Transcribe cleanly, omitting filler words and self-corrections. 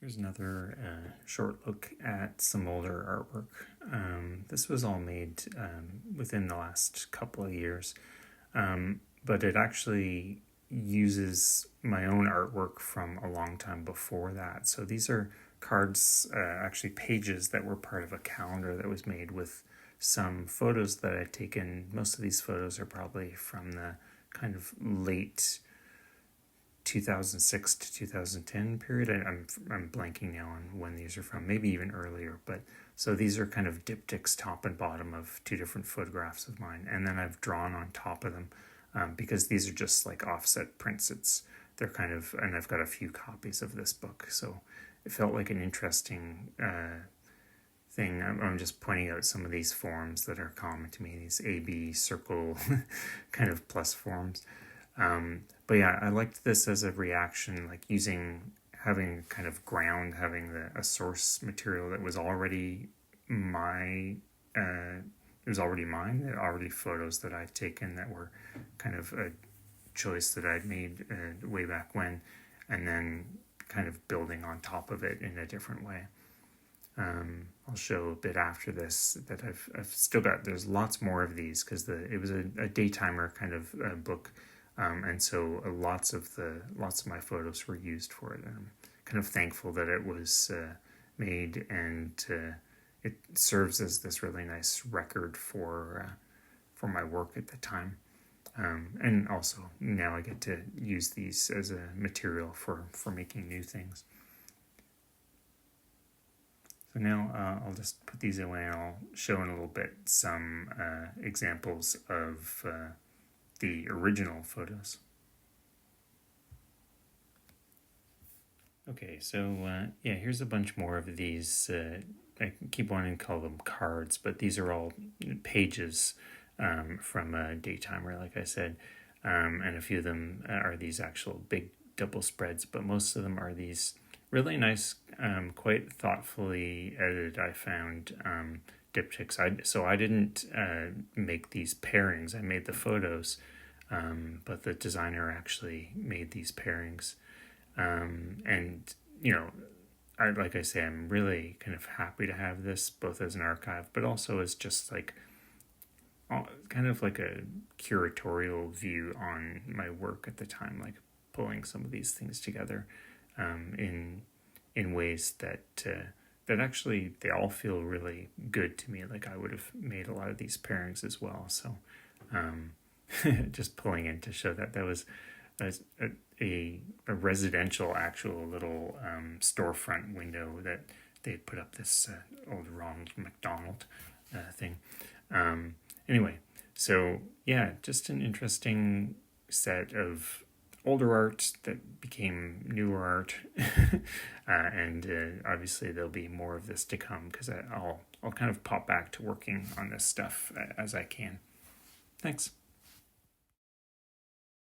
Here's another short look at some older artwork. This was all made within the last couple of years, but it actually uses my own artwork from a long time before that. So these are cards, actually pages that were part of a calendar that was made with some photos that I'd taken. Most of these photos are probably from the kind of late 2006 to 2010 period. I'm blanking now on when these are from, maybe even earlier. But so these are kind of diptychs, top and bottom of two different photographs of mine, and then I've drawn on top of them because these are just like offset prints. They're kind of, and I've got a few copies of this book, so it felt like an interesting thing. I'm just pointing out some of these forms that are common to me, these AB circle kind of plus forms. But yeah, I liked this as a reaction, like having kind of ground, having a source material that was already it was already mine, already photos that I'd taken that were kind of a choice that I'd made way back when, and then kind of building on top of it in a different way. I'll show a bit after this that I've still got. There's lots more of these because it was a daytimer kind of book. And so lots of my photos were used for it. And I'm kind of thankful that it was made, and it serves as this really nice record for my work at the time. And also now I get to use these as a material for making new things. So now I'll just put these away, and I'll show in a little bit some examples of the original photos. Okay, so yeah, here's a bunch more of these. I keep wanting to call them cards, but these are all pages from a daytimer, like I said, and a few of them are these actual big double spreads, but most of them are these really nice, quite thoughtfully edited, I found, diptychs. So I didn't make these pairings. I made the photos, but the designer actually made these pairings. And like I say, I'm really kind of happy to have this both as an archive, but also as just like kind of like a curatorial view on my work at the time, like pulling some of these things together in ways that actually they all feel really good to me. Like I would have made a lot of these pairings as well. So just pulling in to show that was a residential actual little storefront window that they had put up this old Ronald McDonald thing. Anyway, so yeah, just an interesting set of older art that became newer art, and obviously there'll be more of this to come because I'll kind of pop back to working on this stuff as I can. Thanks.